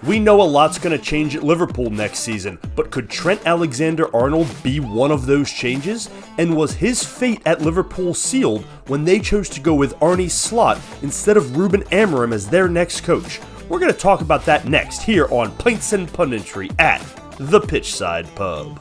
We know a lot's going to change at Liverpool next season, but could Trent Alexander-Arnold be one of those changes? And was his fate at Liverpool sealed when they chose to go with Arne Slot instead of Ruben Amorim as their next coach? We're going to talk about that next here on Pints and Punditry at the Pitchside Pub.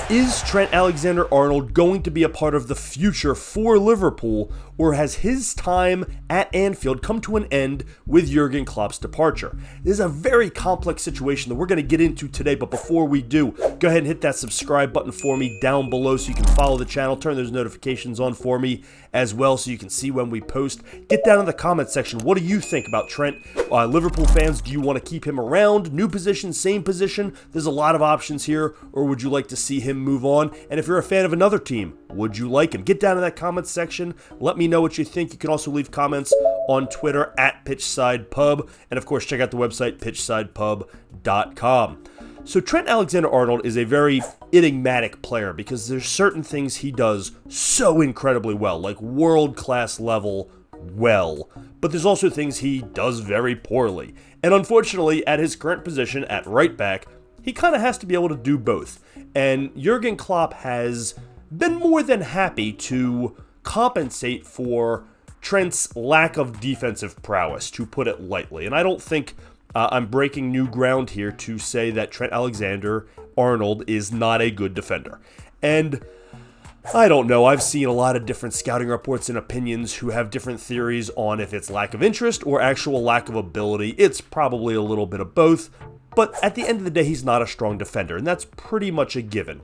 Is Trent Alexander-Arnold going to be a part of the future for Liverpool, or has his time at Anfield come to an end with Jurgen Klopp's departure? This is a very complex situation that we're going to get into today, but before we do, go ahead and hit that subscribe button for me down below so you can follow the channel, turn those notifications on for me as well so you can see when we post. Get down in the comment section, what do you think about Trent? Liverpool fans, do you want to keep him around? New position, same position? There's a lot of options here, or would you like to see him move on? And if you're a fan of another team, would you like him? Get down in that comment section. Let me know what you think. You can also leave comments on Twitter at PitchsidePub. And of course, check out the website, pitchsidepub.com. So Trent Alexander-Arnold is a very enigmatic player because there's certain things he does so incredibly well, like world-class level well. But there's also things he does very poorly. And unfortunately, at his current position at right back, he kind of has to be able to do both. And Jurgen Klopp has been more than happy to compensate for Trent's lack of defensive prowess, to put it lightly. And I don't think I'm breaking new ground here to say that Trent Alexander-Arnold is not a good defender. And I don't know, I've seen a lot of different scouting reports and opinions who have different theories on if it's lack of interest or actual lack of ability. It's probably a little bit of both. But at the end of the day, he's not a strong defender, and that's pretty much a given.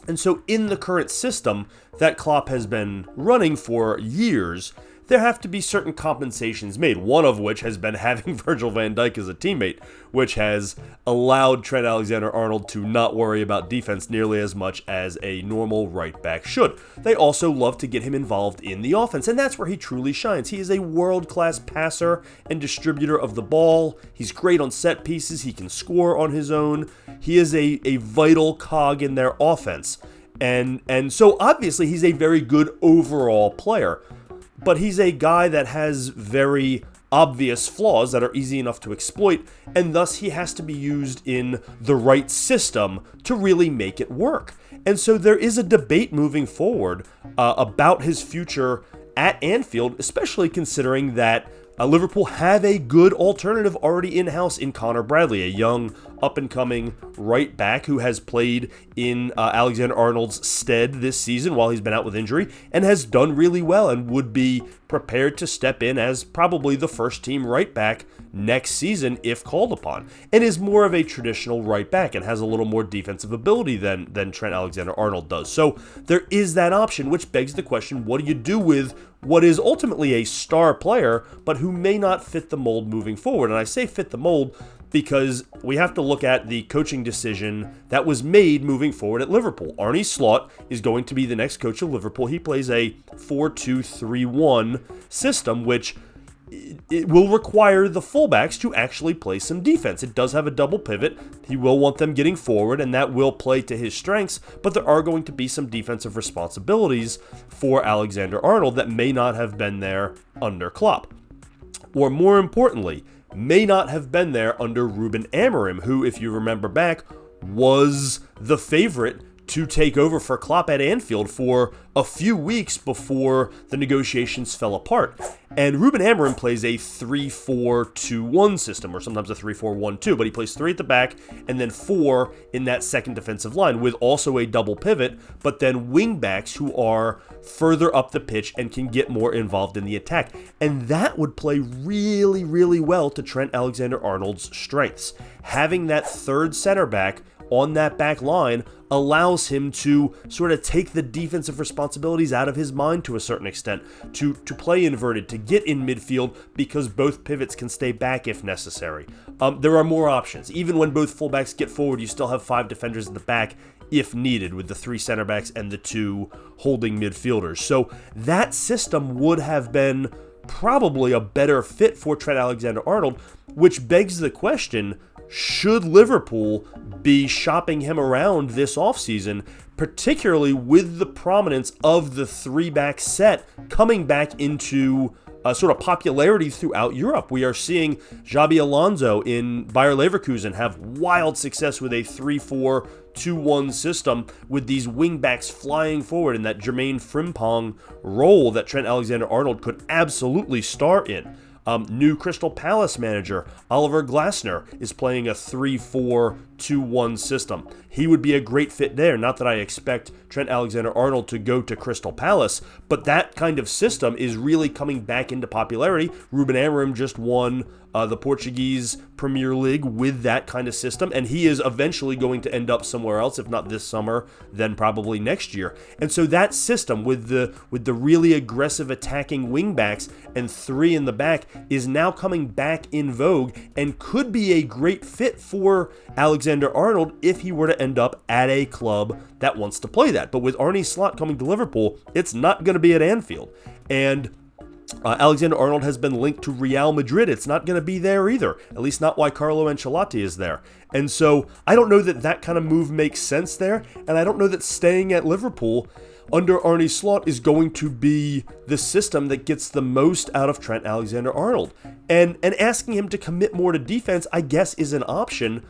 And so in the current system that Klopp has been running for years, there have to be certain compensations made, one of which has been having Virgil van Dijk as a teammate, which has allowed Trent Alexander-Arnold to not worry about defense nearly as much as a normal right back should. They also love to get him involved in the offense, and that's where he truly shines. He is a world-class passer and distributor of the ball. He's great on set pieces. He can score on his own. He is a vital cog in their offense. And so obviously he's a very good overall player. But he's a guy that has very obvious flaws that are easy enough to exploit, and thus he has to be used in the right system to really make it work. And so there is a debate moving forward about his future at Anfield, especially considering that Liverpool have a good alternative already in-house in Connor Bradley, a young, up-and-coming right back who has played in Alexander-Arnold's stead this season while he's been out with injury and has done really well and would be prepared to step in as probably the first-team right back next season if called upon, and is more of a traditional right back and has a little more defensive ability than Trent Alexander-Arnold does. So there is that option, which begs the question, what do you do with what is ultimately a star player, but who may not fit the mold moving forward? And I say fit the mold because we have to look at the coaching decision that was made moving forward at Liverpool. Arne Slot is going to be the next coach of Liverpool. He plays a 4-2-3-1 system, which it will require the fullbacks to actually play some defense. It does have a double pivot. He will want them getting forward, and that will play to his strengths, but there are going to be some defensive responsibilities for Alexander-Arnold that may not have been there under Klopp. Or more importantly, may not have been there under Ruben Amorim, who, if you remember back, was the favorite to take over for Klopp at Anfield for a few weeks before the negotiations fell apart. And Ruben Amorim plays a 3-4-2-1 system, or sometimes a 3-4-1-2, but he plays 3 at the back and then 4 in that second defensive line with also a double pivot, but then wing backs who are further up the pitch and can get more involved in the attack. And that would play really, really well to Trent Alexander-Arnold's strengths. Having that third center back on that back line allows him to sort of take the defensive responsibilities out of his mind to a certain extent, to play inverted, to get in midfield because both pivots can stay back if necessary. There are more options. Even when both fullbacks get forward, you still have 5 defenders at the back if needed, with the 3 center backs and the 2 holding midfielders. So that system would have been probably a better fit for Trent Alexander-Arnold, which begs the question, should Liverpool be shopping him around this offseason particularly with the prominence of the three-back set coming back into sort of popularity throughout Europe. We are seeing Xabi Alonso in Bayer Leverkusen have wild success with a 3-4-2-1 system with these wingbacks flying forward in that Jermaine Frimpong role that Trent Alexander-Arnold could absolutely star in. New Crystal Palace manager Oliver Glasner is playing a 3-4-2-1 system. He would be a great fit there. Not that I expect Trent Alexander-Arnold to go to Crystal Palace, but that kind of system is really coming back into popularity. Ruben Amorim just won the Portuguese Premier League with that kind of system, and he is eventually going to end up somewhere else, if not this summer, then probably next year. And so that system with the really aggressive attacking wingbacks and three in the back is now coming back in vogue and could be a great fit for Alexander-Arnold if he were to end up at a club that wants to play that. But with Arne Slot coming to Liverpool, it's not going to be at Anfield. And Alexander-Arnold has been linked to Real Madrid. It's not going to be there either, at least not while Carlo Ancelotti is there. And so I don't know that that kind of move makes sense there, and I don't know that staying at Liverpool under Arne Slot is going to be the system that gets the most out of Trent Alexander-Arnold. And asking him to commit more to defense, I guess, is an option,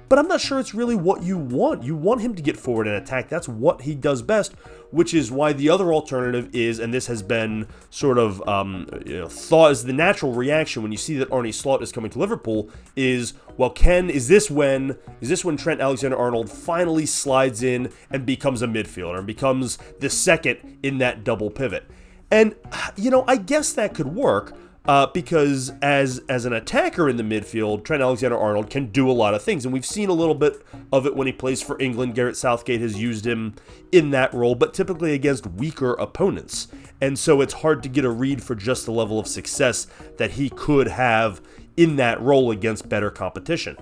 but I'm not sure it's really what you want. You want him to get forward and attack. That's what he does best, which is why the other alternative is, and this has been sort of thought as the natural reaction when you see that Arne Slot is coming to Liverpool, is, well, is this when Trent Alexander-Arnold finally slides in and becomes a midfielder and becomes the second in that double pivot? And, I guess that could work. Because as an attacker in the midfield, Trent Alexander-Arnold can do a lot of things, and we've seen a little bit of it when he plays for England. Gareth Southgate has used him in that role, but typically against weaker opponents, and so it's hard to get a read for just the level of success that he could have in that role against better competition.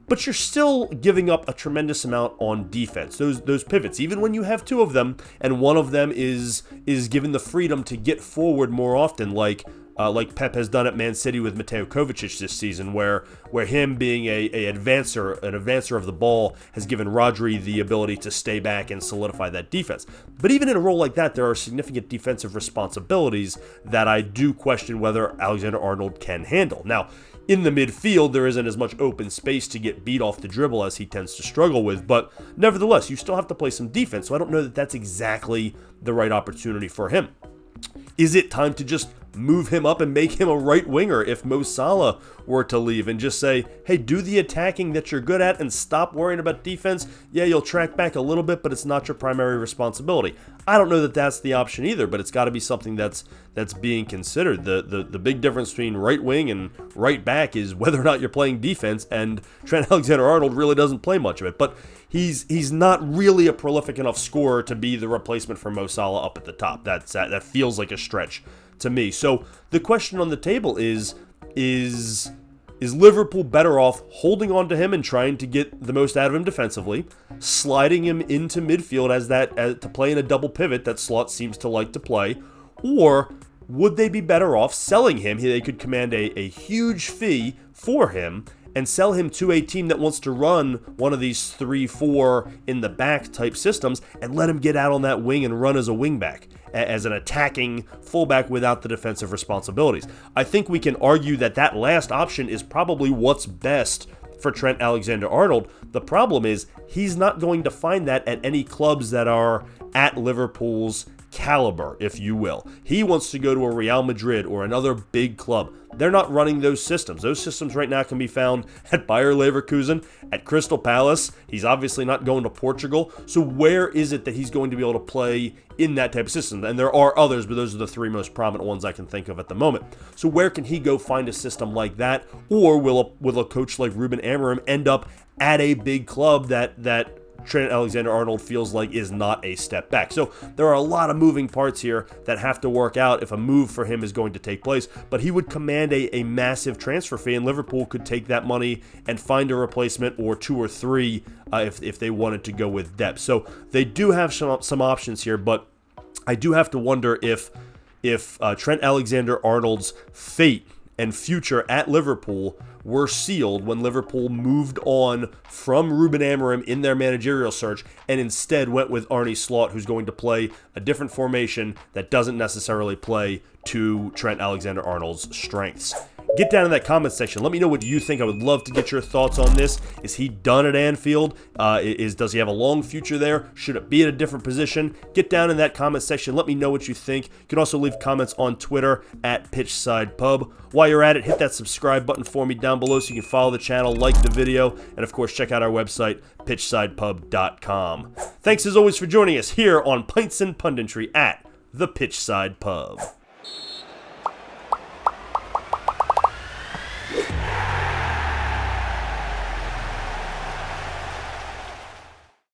But you're still giving up a tremendous amount on defense. Those pivots, even when you have two of them, and one of them is given the freedom to get forward more often, like Pep has done at Man City with Mateo Kovacic this season, where him being an advancer of the ball has given Rodri the ability to stay back and solidify that defense. But even in a role like that, there are significant defensive responsibilities that I do question whether Alexander-Arnold can handle. Now, in the midfield, there isn't as much open space to get beat off the dribble as he tends to struggle with, but nevertheless, you still have to play some defense, so I don't know that that's exactly the right opportunity for him. Is it time to just move him up and make him a right winger if Mo Salah were to leave and just say, hey, do the attacking that you're good at and stop worrying about defense? Yeah, you'll track back a little bit, but it's not your primary responsibility. I don't know that that's the option either, but it's got to be something that's being considered. The big difference between right wing and right back is whether or not you're playing defense, and Trent Alexander-Arnold really doesn't play much of it, but he's not really a prolific enough scorer to be the replacement for Mo Salah up at the top. That feels like a stretch to me. So the question on the table is Liverpool better off holding on to him and trying to get the most out of him defensively, sliding him into midfield as to play in a double pivot that Slot seems to like to play, or would they be better off selling him? They could command a huge fee for him and sell him to a team that wants to run one of these 3-4 in the back type systems and let him get out on that wing and run as a wingback, as an attacking fullback without the defensive responsibilities. I think we can argue that last option is probably what's best for Trent Alexander-Arnold. The problem is he's not going to find that at any clubs that are at Liverpool's caliber, if you will. He wants to go to a Real Madrid or another big club. They're not running those systems. Those systems right now can be found at Bayer Leverkusen, at Crystal Palace. He's obviously not going to Portugal. So where is it that he's going to be able to play in that type of system? And there are others, but those are the three most prominent ones I can think of at the moment. So where can he go find a system like that? Or will a coach like Ruben Amorim end up at a big club that Trent Alexander-Arnold feels like is not a step back? So there are a lot of moving parts here that have to work out if a move for him is going to take place, but he would command a massive transfer fee, and Liverpool could take that money and find a replacement or two or three if they wanted to go with depth. So they do have some options here, but I do have to wonder if Trent Alexander-Arnold's fate and future at Liverpool were sealed when Liverpool moved on from Ruben Amorim in their managerial search and instead went with Arne Slot, who's going to play a different formation that doesn't necessarily play to Trent Alexander-Arnold's strengths. Get down in that comment section. Let me know what you think. I would love to get your thoughts on this. Is he done at Anfield? Does he have a long future there? Should it be at a different position? Get down in that comment section. Let me know what you think. You can also leave comments on Twitter at PitchsidePub. While you're at it, hit that subscribe button for me down below so you can follow the channel, like the video, and of course check out our website, pitchsidepub.com. Thanks as always for joining us here on Pints and Punditry at the Pitchside Pub.